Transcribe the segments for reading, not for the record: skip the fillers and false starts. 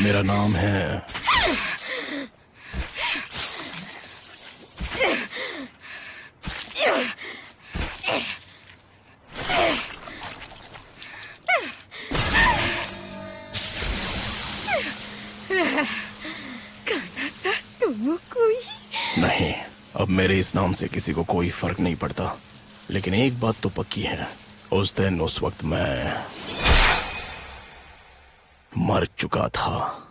मेरा नाम है नहीं, अब मेरे इस नाम से किसी को कोई फर्क नहीं पड़ता, लेकिन एक बात तो पक्की है, उस दिन उस वक्त मैं मर चुका था।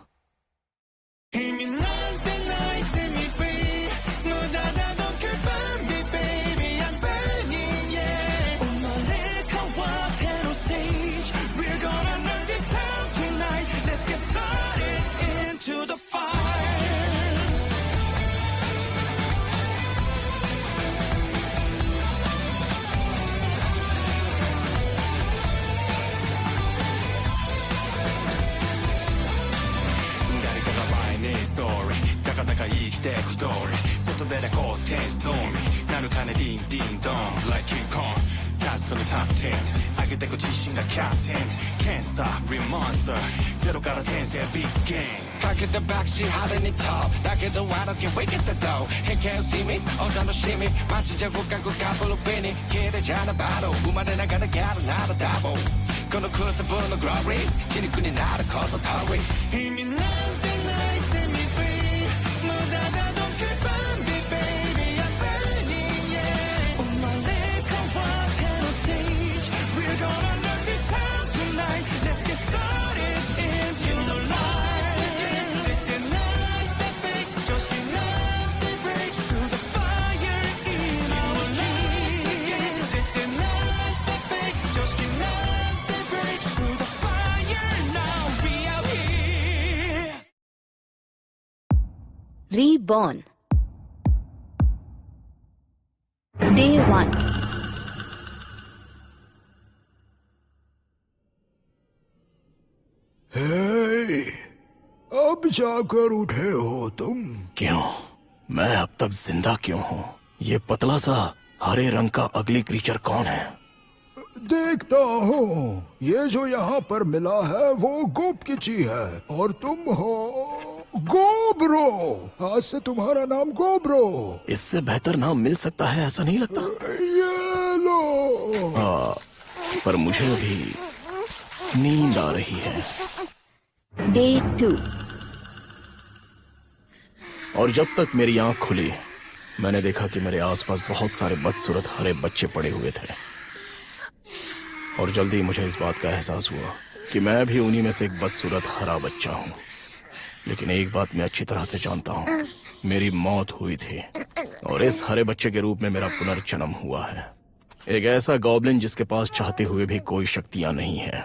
Reborn. Day 1. हे, अब जाकर उठे हो तुम? क्यों? मैं अब तक जिंदा क्यों हूँ? ये पतला सा हरे रंग का अगली क्रीचर कौन है? देखता हूँ, ये जो यहाँ पर मिला है वो गोबकिची है और तुम हो गोब्रो। आज से तुम्हारा नाम गोब्रो। इससे बेहतर नाम मिल सकता है ऐसा नहीं लगता? ये लो। पर मुझे अभी नींद आ रही है। Day 2. और जब तक मेरी आंख खुली मैंने देखा कि मेरे आसपास बहुत सारे बदसूरत हरे बच्चे पड़े हुए थे, और जल्दी मुझे इस बात का एहसास हुआ कि मैं भी उन्हीं में से एक बदसूरत हरा बच्चा हूँ। लेकिन एक बात मैं अच्छी तरह से जानता हूँ, मेरी मौत हुई थी और इस हरे बच्चे के रूप में मेरा पुनर्जन्म हुआ है। एक ऐसा गॉब्लिन जिसके पास चाहते हुए भी कोई शक्तियां नहीं है।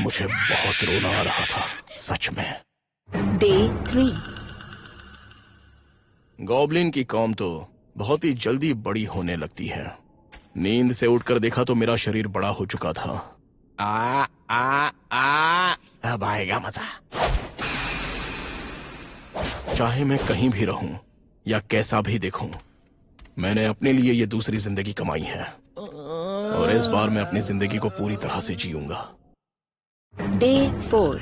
मुझे बहुत रोना आ रहा था, सच में। Day 3. गॉब्लिन की कौम तो बहुत ही जल्दी बड़ी होने लगती है। नींद से उठकर देखा तो मेरा शरीर बड़ा हो चुका था। अब आएगा मजा। चाहे मैं कहीं भी रहूं या कैसा भी दिखूं, मैंने अपने लिए ये दूसरी जिंदगी कमाई है और इस बार मैं अपनी जिंदगी को पूरी तरह से जीऊंगा। Day 4.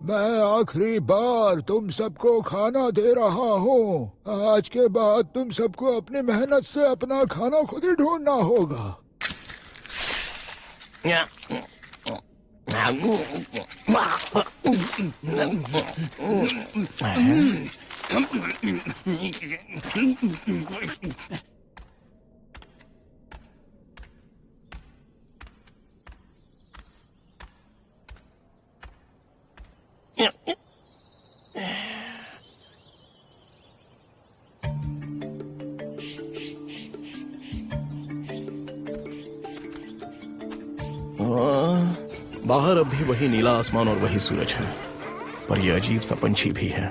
मैं आखिरी बार तुम सबको खाना दे रहा हूँ। आज के बाद तुम सबको अपनी मेहनत से अपना खाना खुद ही ढूंढना होगा। बाहर अब भी वही नीला आसमान और वही सूरज है, पर यह अजीब सा पंछी भी है।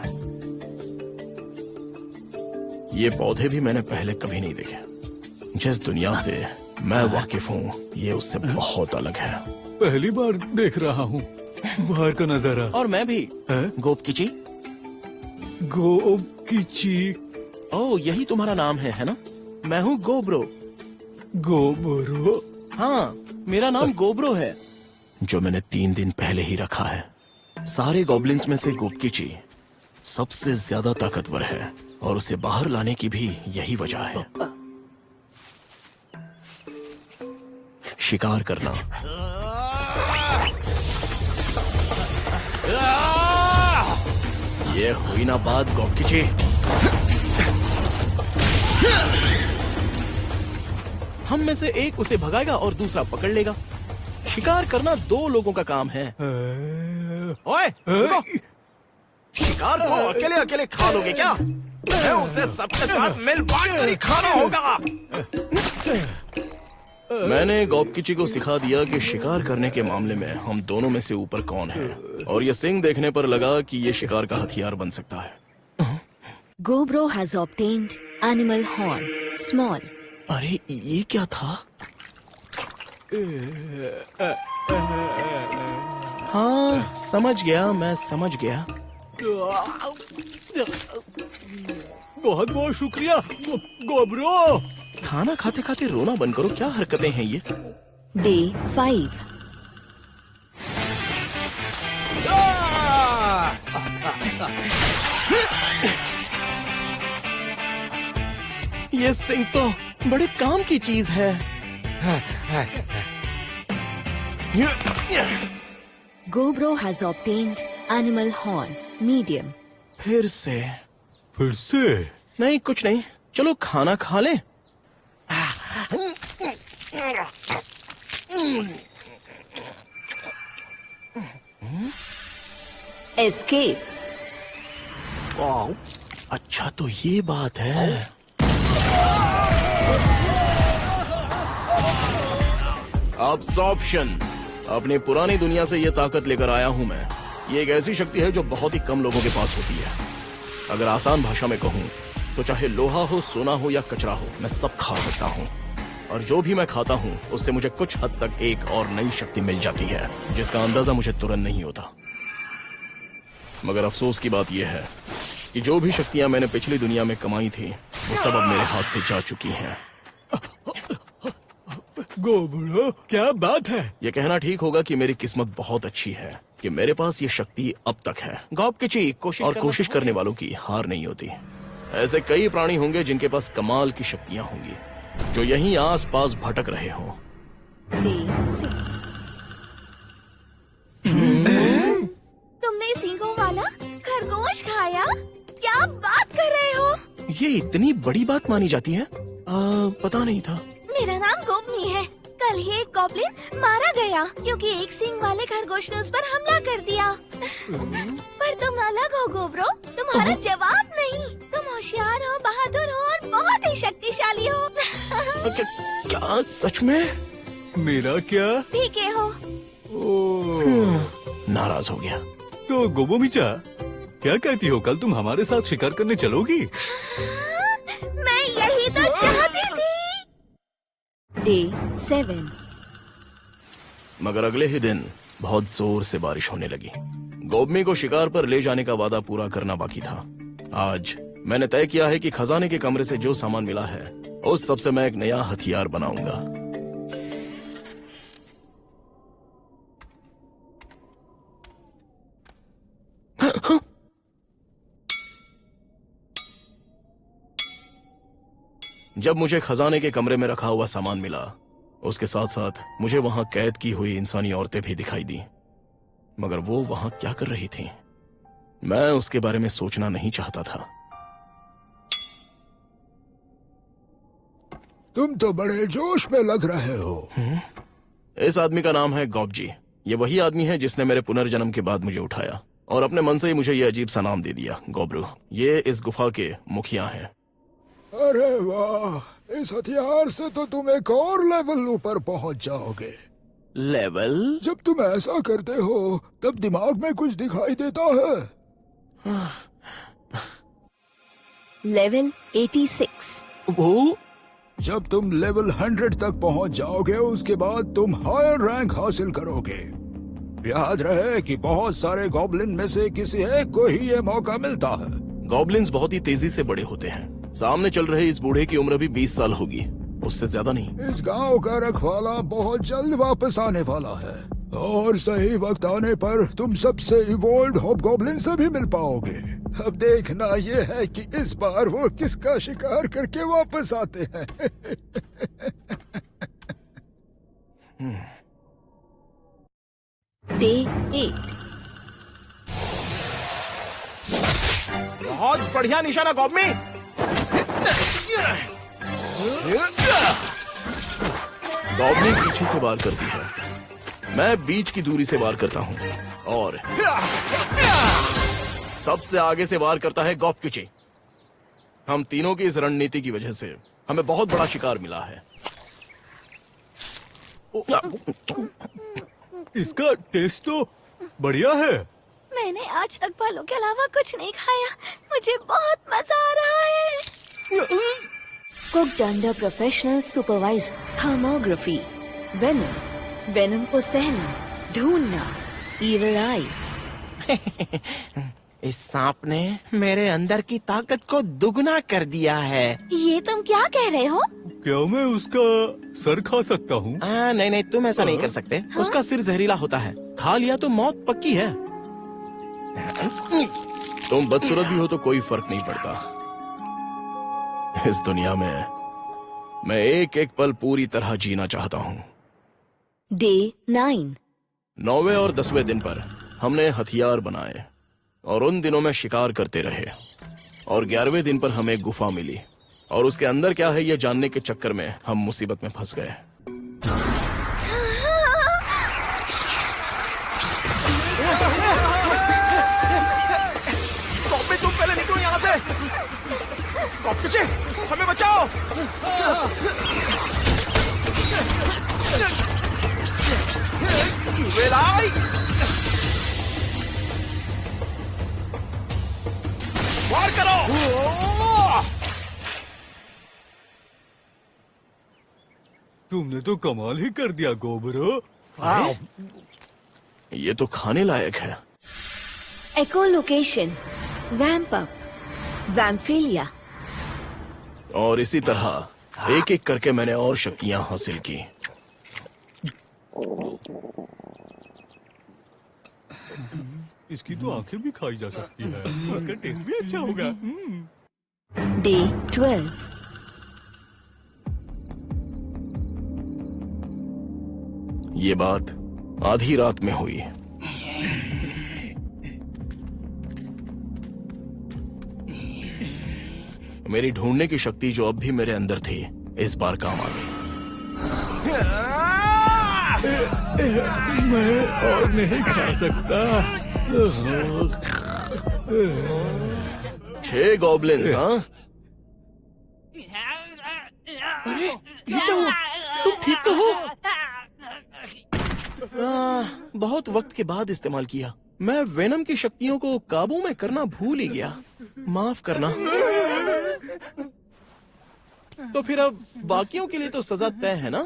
ये पौधे भी मैंने पहले कभी नहीं देखे। जिस दुनिया से मैं वाकिफ हूँ ये उससे बहुत अलग है। पहली बार देख रहा हूँ बाहर का नजारा। और मैं भी। गोबकिची। गोबकिची। ओह, यही तुम्हारा नाम है ना? मैं हूँ गोब्रो। गोब्रो। हाँ, मेरा नाम गोब्रो है, जो मैंने 3 दिन पहले ही रखा है। सारे गॉब्लिन्स में से गोबकीची सबसे ज्यादा ताकतवर है और उसे बाहर लाने की भी यही वजह है। शिकार करना। ये हुई ना बात गोबकीची। हम में से एक उसे भगाएगा और दूसरा पकड़ लेगा। शिकार करना 2 लोगों का काम है। ओए, रुको। शिकार को अकेले अकेले खा लोगे क्या? मैं उसे सबके साथ मिल बांट कर ही खाना होगा। मैंने गोबकीची को सिखा दिया कि शिकार करने के मामले में हम दोनों में से ऊपर कौन है, और ये सिंह देखने पर लगा कि ये शिकार का हथियार बन सकता है। Gobro has obtained animal horn, small. अरे ये क्या था? हाँ, समझ गया, मैं समझ गया। बहुत बहुत शुक्रिया गोब्रो। खाना खाते खाते रोना बंद करो, क्या हरकतें हैं ये? Day 5. ये सिंह तो बड़े काम की चीज है। Gobro has obtained animal horn, medium. फिर से? फिर से? नहीं, कुछ नहीं, चलो खाना खा लें। Escape. अच्छा, तो ये बात है। अब्सॉर्प्शन। अपनी पुरानी दुनिया से ये ताकत लेकर आया हूं मैं। ये एक ऐसी शक्ति है जो बहुत ही कम लोगों के पास होती है। अगर आसान भाषा में कहूं तो चाहे लोहा हो, सोना हो या कचरा हो, मैं सब खा सकता हूं। और जो भी मैं खाता हूं उससे मुझे कुछ हद तक एक और नई शक्ति मिल जाती है, जिसका अंदाजा मुझे तुरंत नहीं होता। मगर अफसोस की बात यह है कि जो भी शक्तियां मैंने पिछली दुनिया में कमाई थी वो सब अब मेरे हाथ से जा चुकी हैं। गोब्रो, क्या बात है? ये कहना ठीक होगा कि मेरी किस्मत बहुत अच्छी है कि मेरे पास ये शक्ति अब तक है। गोबकीची, कोशिश करने वालों की हार नहीं होती। ऐसे कई प्राणी होंगे जिनके पास कमाल की शक्तियां होंगी, जो यहीं आस-पास भटक रहे हों। Day 6. तुमने सींगों वाला खरगोश खाया? क्या बात कर रहे हो? ये इतनी बड़ी बात मानी जाती है? पता नहीं था। मेरा नाम गोपनी है। कल ही एक गॉब्लिन मारा गया क्योंकि एक सींग वाले खरगोश ने उस पर हमला कर दिया। पर तुम अलग हो गोब्रो, तुम्हारा जवाब नहीं। तुम होशियार हो, बहादुर हो और बहुत ही शक्तिशाली हो। क्या सच में? मेरा क्या? ठीक हो। नाराज हो गया। तो गोबोमिचा, क्या कहती हो, कल तुम हमारे साथ शिकार करने चलोगी? मैं यही तो चाहती थी। Day 7. मगर अगले ही दिन बहुत जोर से बारिश होने लगी। गोबमी को शिकार पर ले जाने का वादा पूरा करना बाकी था। आज मैंने तय किया है कि खजाने के कमरे से जो सामान मिला है उस सब से मैं एक नया हथियार बनाऊंगा। जब मुझे खजाने के कमरे में रखा हुआ सामान मिला, उसके साथ साथ मुझे वहां कैद की हुई इंसानी औरतें भी दिखाई दी। मगर वो वहां क्या कर रही थीं? मैं उसके बारे में सोचना नहीं चाहता था। तुम तो बड़े जोश में लग रहे हो। इस आदमी का नाम है गॉबजी। ये वही आदमी है जिसने मेरे पुनर्जन्म के बाद मुझे उठाया और अपने मन से ही मुझे ये अजीब सा नाम दे दिया, गोब्रू। ये इस गुफा के मुखिया हैं। अरे वाह, इस हथियार से तो तुम एक और लेवल ऊपर पहुंच जाओगे। लेवल? जब तुम ऐसा करते हो तब दिमाग में कुछ दिखाई देता है। Level 86. वो जब तुम लेवल 100 तक पहुंच जाओगे उसके बाद तुम हायर रैंक हासिल करोगे। याद रहे कि बहुत सारे गॉब्लिन में से किसी एक को ही ये मौका मिलता है। गॉब्लिन्स बहुत ही तेजी से बड़े होते हैं। सामने चल रहे इस बूढ़े की उम्र भी 20 साल होगी। उससे ज्यादा नहीं। इस गांव का रखवाला बहुत जल्द वापस आने वाला है और सही वक्त आने पर तुम सबसे इवोल्ड हॉबगॉब्लिन से भी मिल पाओगे। अब देखना ये है कि इस बार वो किसका शिकार करके वापस आते हैं। Day 8. बहुत बढ़िया निशाना गॉबमी। गॉबनी पीछे से वार करती है, मैं बीच की दूरी से वार करता हूँ और सबसे आगे से वार करता है गॉबकिची। हम तीनों की इस रणनीति की वजह से हमें बहुत बड़ा शिकार मिला है। इसका टेस्ट तो बढ़िया है। मैंने आज तक बालों के अलावा कुछ नहीं खाया। मुझे बहुत मजा आ रहा है। Cooked under professional supervised thermography. Venom. Venom को सहना, ढूंढना, evil eye. इस सांप ने मेरे अंदर की ताकत को दुगना कर दिया है। ये तुम क्या कह रहे हो? क्या मैं उसका सर खा सकता हूँ? नहीं नहीं, तुम ऐसा नहीं कर सकते। उसका सिर जहरीला होता है, खा लिया तो मौत पक्की है। तुम बदसूरत भी हो तो कोई फर्क नहीं पड़ता। इस दुनिया में मैं एक एक पल पूरी तरह जीना चाहता हूँ। Day 9. 9वें और 10वें दिन पर हमने हथियार बनाए और उन दिनों में शिकार करते रहे और 11वें दिन पर हमें गुफा मिली और उसके अंदर क्या है ये जानने के चक्कर में हम मुसीबत में फंस गए। तुम पहले निकलो यहाँ से। कॉकटेचे, हमें बचाओ। वेलाई! वार करो। तुमने तो कमाल ही कर दिया गोबरो। ये तो खाने लायक है। Echolocation. Vamp up. Vamphilia. और इसी तरह एक एक करके मैंने और शक्तियां हासिल की। इसकी तो आंखें भी खाई जा सकती है, उसका टेस्ट भी अच्छा होगा। Day 12. ये बात आधी रात में हुई। मेरी ढूंढने की शक्ति जो अब भी मेरे अंदर थी इस बार काम आ गई। मैं और नहीं खा सकता। 6 गॉब्लिन्स, हाँ? अरे ये क्या हुआ? तुम ठीक तो हो? बहुत वक्त के बाद इस्तेमाल किया। मैं वेनम की शक्तियों को काबू में करना भूल ही गया। माफ करना। तो फिर अब बाकियों के लिए तो सजा तय है ना?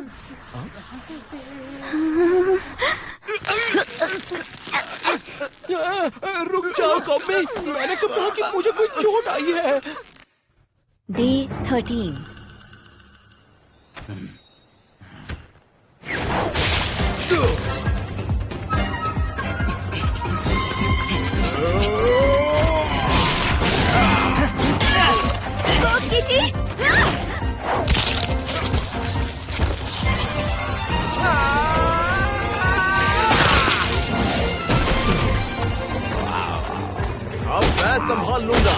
रुक जाओ कॉम्बी, मैंने तो कहा कि मुझे कोई चोट आई है। Day 13. किची! अब मैं संभाल लूंगा।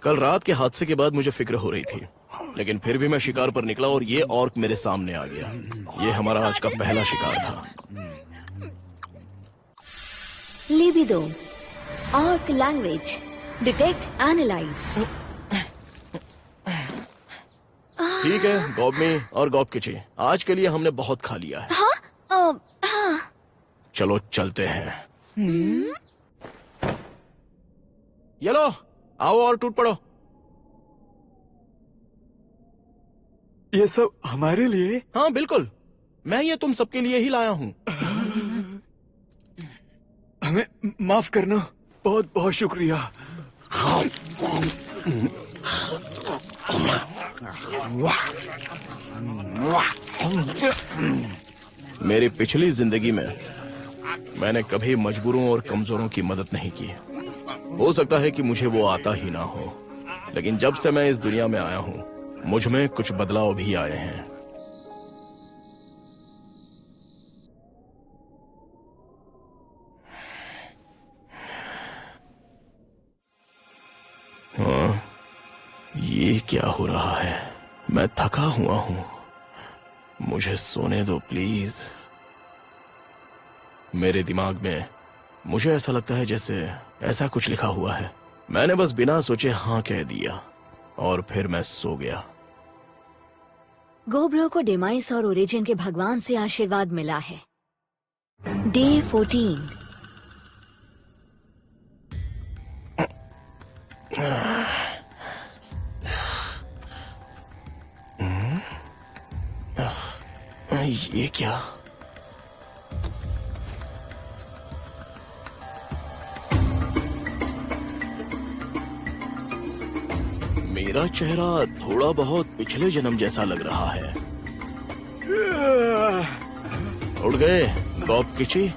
कल रात के हादसे के बाद मुझे फिक्र हो रही थी, लेकिन फिर भी मैं शिकार पर निकला और ये ऑर्क मेरे सामने आ गया। ये हमारा आज का पहला शिकार था। Libido. Orc language. Detect, analyze. ठीक है गॉबमी और गॉबकिची, आज के लिए हमने बहुत खा लिया है। हाँ। चलो चलते हैं। ये लो, आओ और टूट पड़ो। ये सब हमारे लिए? हाँ बिल्कुल, मैं ये तुम सबके लिए ही लाया हूँ। हमें माफ करना, बहुत बहुत शुक्रिया। मेरी पिछली जिंदगी में मैंने कभी मजबूरों और कमजोरों की मदद नहीं की। हो सकता है कि मुझे वो आता ही ना हो, लेकिन जब से मैं इस दुनिया में आया हूं मुझ में कुछ बदलाव भी आए हैं। हाँ, ये क्या हो रहा है? मैं थका हुआ हूं, मुझे सोने दो प्लीज। मेरे दिमाग में मुझे ऐसा लगता है जैसे ऐसा कुछ लिखा हुआ है। मैंने बस बिना सोचे हाँ कह दिया और फिर मैं सो गया। गोब्रो को डेमाइस और ओरिजिन के भगवान से आशीर्वाद मिला है। डे 14। ये क्या? मेरा चेहरा थोड़ा बहुत पिछले जन्म जैसा लग रहा है। उठ गए गॉब किची?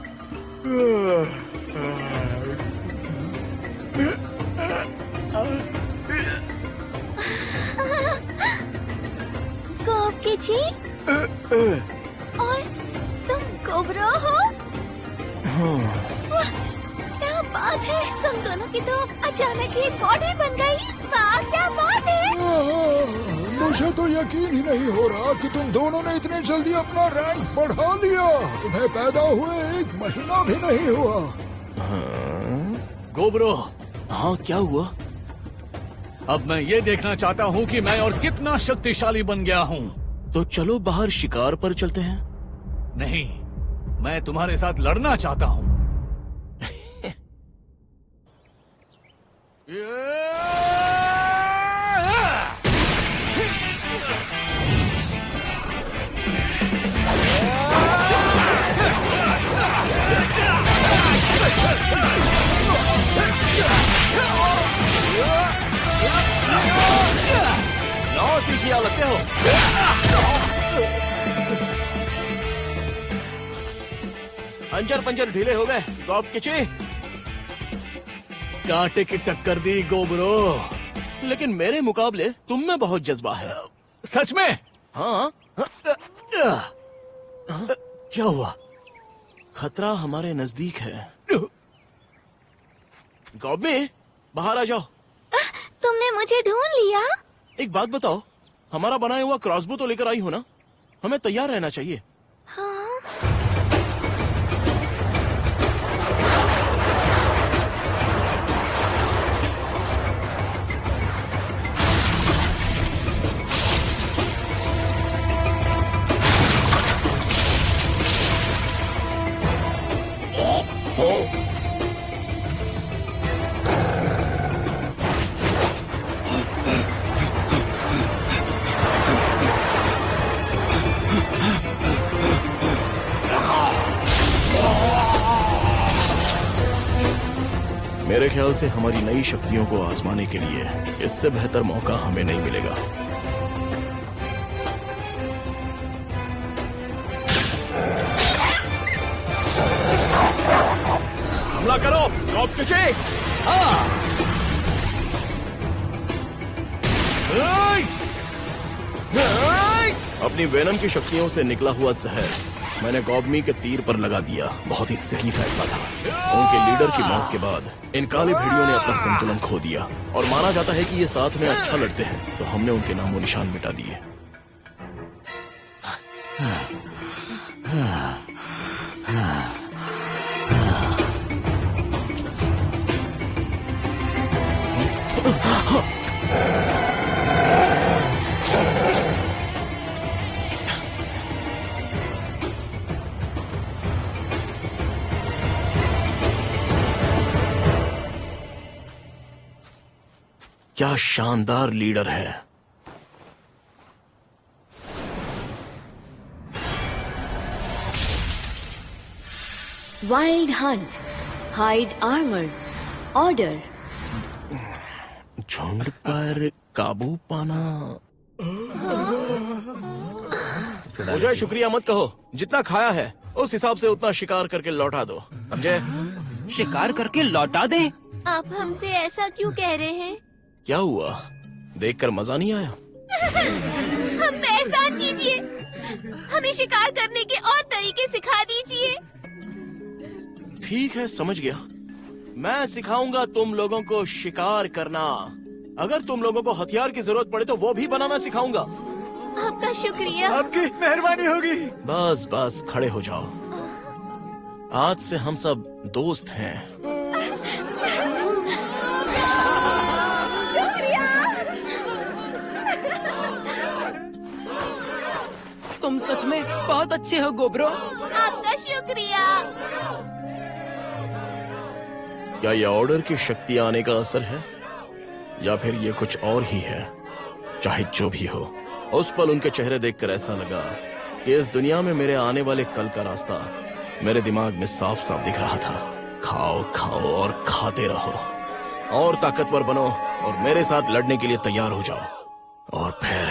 गोबकिची? और तुम गोब्रो हो? वाह, क्या बात है! तुम दोनों की तो अचानक ही बॉडी बन गई। वाह, क्या बात है! मुझे तो यकीन ही नहीं हो रहा कि तुम दोनों ने इतने जल्दी अपना रैंक बढ़ा लिया। तुम्हें पैदा हुए 1 महीना भी नहीं हुआ। गोब्रो, हाँ, क्या हुआ? अब मैं ये देखना चाहता हूँ कि मैं और कितना शक्तिशाली बन गया हूँ। तो चलो बाहर शिकार पर चलते हैं। नहीं, मैं तुम्हारे साथ लड़ना चाहता हूँ। लाओ सीखिया लगते हो। अंजर पंजर ढीले हो गए गॉब किची। कांटे की टक्कर दी गोब्रो। लेकिन मेरे मुकाबले तुम में बहुत जज्बा है। सच में? हाँ, क्या हुआ? खतरा हमारे नजदीक है। गॉब में बाहर आ जाओ। तुमने मुझे ढूंढ लिया? एक बात बताओ, हमारा बनाया हुआ क्रॉसबो तो लेकर आई हो ना? हमें तैयार रहना चाहिए। हाँ। मेरे ख्याल से हमारी नई शक्तियों को आजमाने के लिए इससे बेहतर मौका हमें नहीं मिलेगा। हमला करो गॉब किची। अपनी वेनम की शक्तियों से निकला हुआ जहर मैंने गॉबमी के तीर पर लगा दिया। बहुत ही सही फैसला था। उनके लीडर की मौत के बाद इन काले भेड़ियों ने अपना संतुलन खो दिया और माना जाता है कि ये साथ में अच्छा लड़ते हैं, तो हमने उनके नामो निशान मिटा दिए। क्या शानदार लीडर है। Wild Hunt hide armour, order. झुंड पर काबू पाना। मुझे शुक्रिया मत कहो, जितना खाया है उस हिसाब से उतना शिकार करके लौटा दो, समझे? शिकार करके लौटा दे। आप हमसे ऐसा क्यों कह रहे हैं? क्या हुआ, देखकर मजा नहीं आया? हम पे एहसान कीजिए, हमें शिकार करने के और तरीके सिखा दीजिए। ठीक है, समझ गया। मैं सिखाऊंगा तुम लोगों को शिकार करना। अगर तुम लोगों को हथियार की जरूरत पड़े तो वो भी बनाना सिखाऊंगा। आपका शुक्रिया। आपकी मेहरबानी होगी। बस बस खड़े हो जाओ, आज से हम सब दोस्त हैं। शुक्रिया। तुम सच में बहुत अच्छे हो गोब्रो। आपका शुक्रिया। क्या ये ऑर्डर की शक्ति आने का असर है या फिर ये कुछ और ही है? चाहे जो भी हो, उस पल उनके चेहरे देखकर ऐसा लगा कि इस दुनिया में मेरे आने वाले कल का रास्ता मेरे दिमाग में साफ साफ दिख रहा था। खाओ खाओ और खाते रहो और ताकतवर बनो और मेरे साथ लड़ने के लिए तैयार हो जाओ। और फिर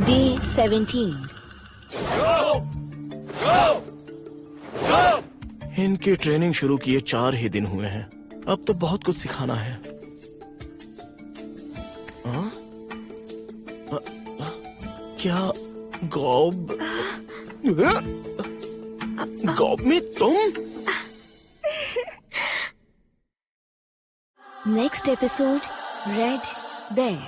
Day 17. इनकी ट्रेनिंग शुरू किए 4 ही दिन हुए हैं, अब तो बहुत कुछ सिखाना है। हाँ? क्या गॉब में तुम? Next episode, Red Bear.